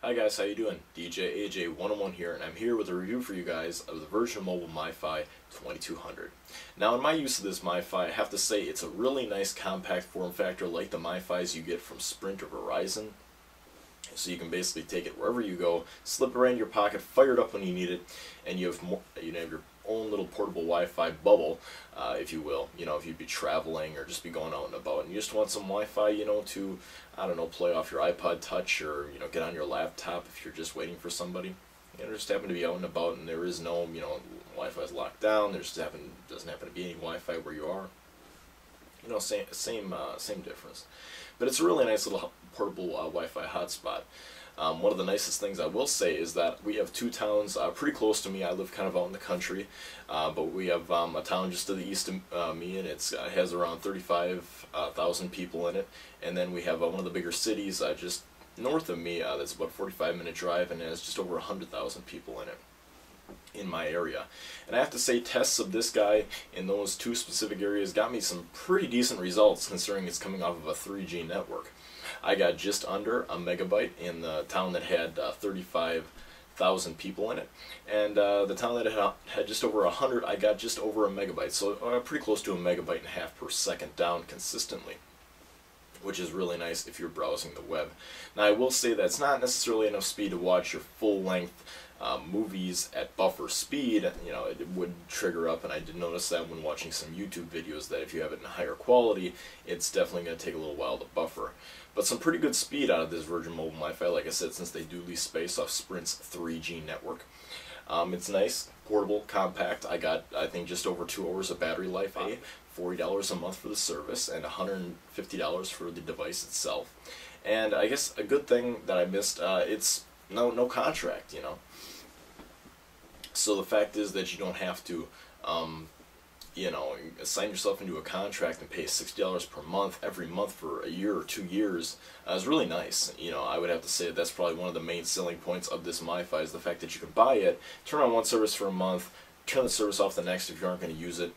Hi guys, how you doing? DJ AJ101 here, and I'm here with a review for you guys of the Virtual Mobile Mifi 2200. Now, in my use of this Mifi, I have to say it's a really nice compact form factor like the Mifis you get from Sprint or Verizon. So you can basically take it wherever you go, slip it right in your pocket, fire it up when you need it, and you have your own little portable Wi-Fi bubble, if you will. If you'd be traveling or just be going out and about, and you just want some Wi-Fi, to, I don't know, play off your iPod Touch or get on your laptop if you're just waiting for somebody. Just happen to be out and about, and there is no, Wi-Fi is locked down. Doesn't happen to be any Wi-Fi where you are. Same difference. But it's a really nice little portable Wi-Fi hotspot. One of the nicest things I will say is that we have two towns pretty close to me. I live kind of out in the country, but we have a town just to the east of me, and it has around 35,000 people in it. And then we have one of the bigger cities just north of me that's about a 45-minute drive, and it has just over 100,000 people in it in my area. And I have to say, tests of this guy in those two specific areas got me some pretty decent results considering it's coming off of a 3G network. I got just under a megabyte in the town that had 35,000 people in it, and the town that had just over 100, I got just over a megabyte, so pretty close to a megabyte and a half per second down consistently, which is really nice if you're browsing the web. Now, I will say that's not necessarily enough speed to watch your full-length movies at buffer speed. It would trigger up, and I did notice that when watching some YouTube videos, that if you have it in higher quality, it's definitely going to take a little while to buffer. But some pretty good speed out of this Virgin Mobile Mifi, like I said, since they do lease space off Sprint's 3G network. It's nice, portable, compact. I got, I think, just over 2 hours of battery life. $40 a month for the service and $150 for the device itself. And I guess a good thing that I missed, it's no contract, So the fact is that you don't have to, sign yourself into a contract and pay $60 per month every month for a year or 2 years. Is really nice. I would have to say that that's probably one of the main selling points of this Mifi is the fact that you can buy it, turn on one service for a month, turn the service off the next if you aren't going to use it.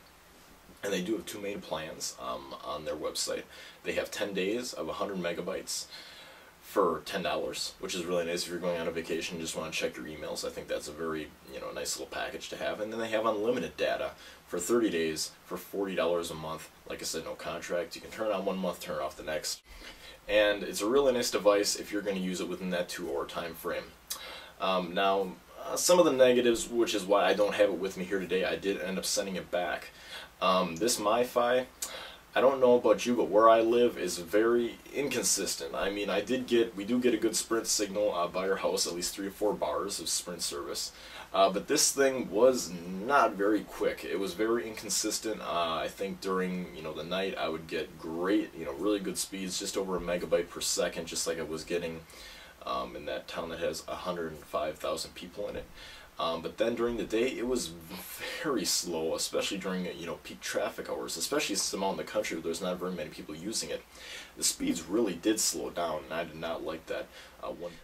And they do have two main plans on their website. They have 10 days of 100 megabytes for $10, which is really nice if you're going on a vacation and just want to check your emails. I think that's a very nice little package to have. And then they have unlimited data for 30 days for $40 a month. Like I said, no contract. You can turn it on one month, turn it off the next. And it's a really nice device if you're going to use it within that 2-hour time frame. Now, some of the negatives, which is why I don't have it with me here today, I did end up sending it back. This Mifi, I don't know about you, but where I live is very inconsistent. I mean, we do get a good Sprint signal by our house, at least 3 or 4 bars of Sprint service. But this thing was not very quick. It was very inconsistent. I think during, the night I would get great, really good speeds, just over a megabyte per second, just like I was getting in that town that has 105,000 people in it. But then during the day, it was very slow, especially during peak traffic hours, especially since I'm out in the country where there's not very many people using it. The speeds really did slow down, and I did not like that.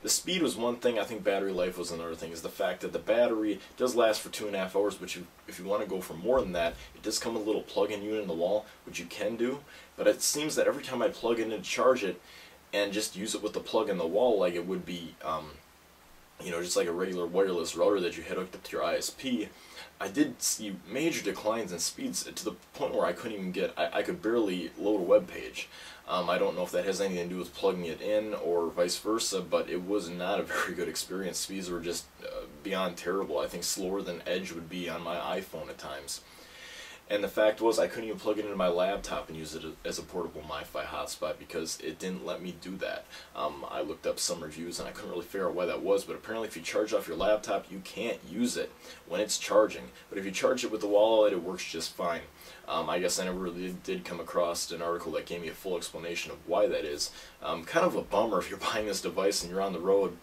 The speed was one thing. I think battery life was another thing, is the fact that the battery does last for 2.5 hours, but if you want to go for more than that, it does come with a little plug-in unit in the wall, which you can do, but it seems that every time I plug in to charge it and just use it with the plug in the wall like it would be just like a regular wireless router that you had hooked up to your ISP, I did see major declines in speeds to the point where I couldn't even I could barely load a web page. I don't know if that has anything to do with plugging it in or vice versa, but it was not a very good experience. Speeds were just beyond terrible. I think slower than Edge would be on my iPhone at times. And the fact was, I couldn't even plug it into my laptop and use it as a portable Mifi hotspot because it didn't let me do that. I looked up some reviews and I couldn't really figure out why that was, but apparently if you charge off your laptop, you can't use it when it's charging. But if you charge it with the wall, it works just fine. I guess I never really did come across an article that gave me a full explanation of why that is. Kind of a bummer if you're buying this device and you're on the road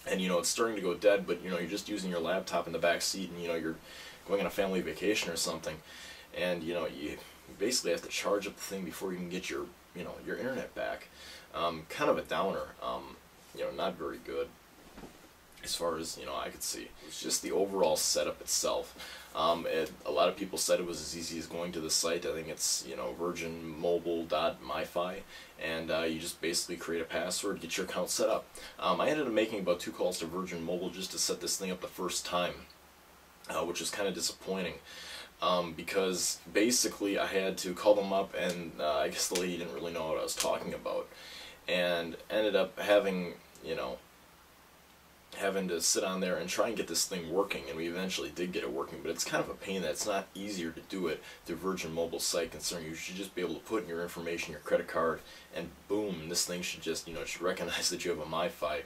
and it's starting to go dead, but you're just using your laptop in the back seat and you're going on a family vacation or something. And you basically have to charge up the thing before you can get your your internet back. Kind of a downer. Not very good. as far as I could see. It's just the overall setup itself. A lot of people said it was as easy as going to the site. I think it's virginmobile.mifi, and you just basically create a password, get your account set up. I ended up making about 2 calls to Virgin Mobile just to set this thing up the first time, which was kind of disappointing. Because basically I had to call them up, and I guess the lady didn't really know what I was talking about, and ended up having to sit on there and try and get this thing working, and we eventually did get it working. But it's kind of a pain that it's not easier to do it through Virgin Mobile site, considering you should just be able to put in your information, your credit card, and boom, this thing should just it should recognize that you have a MiFi,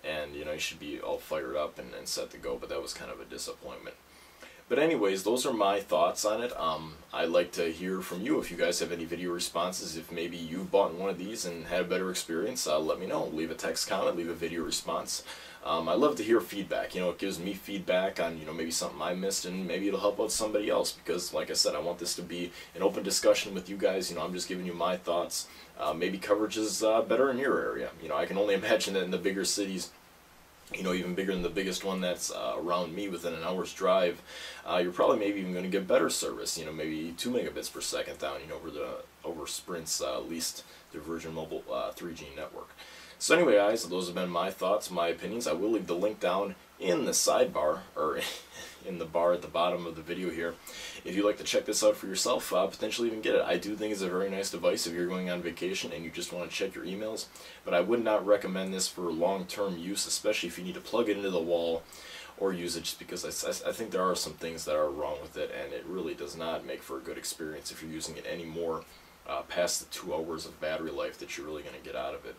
and you should be all fired up and set to go. But that was kind of a disappointment. But anyways, those are my thoughts on it. I'd like to hear from you if you guys have any video responses. If maybe you've bought one of these and had a better experience, let me know. Leave a text comment, leave a video response. I love to hear feedback. It gives me feedback on maybe something I missed, and maybe it'll help out somebody else, because like I said, I want this to be an open discussion with you guys. I'm just giving you my thoughts. Maybe coverage is better in your area. I can only imagine that in the bigger cities, even bigger than the biggest one that's around me within an hour's drive, you're probably maybe even going to get better service, maybe 2 megabits per second down, over Sprint's leased their Virgin Mobile 3G network. So anyway, guys, those have been my thoughts, my opinions. I will leave the link down in the sidebar, or in the bar at the bottom of the video here, if you'd like to check this out for yourself, potentially even get it. I do think it's a very nice device if you're going on vacation and you just want to check your emails, but I would not recommend this for long-term use, especially if you need to plug it into the wall or use it, just because I think there are some things that are wrong with it, and it really does not make for a good experience if you're using it any more past the 2 hours of battery life that you're really going to get out of it.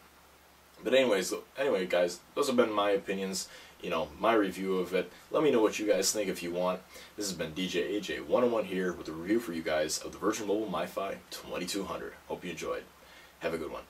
But anyway, guys, those have been my opinions, my review of it. Let me know what you guys think if you want. This has been DJ AJ 101 here with a review for you guys of the Virgin Mobile MiFi 2200. Hope you enjoyed. Have a good one.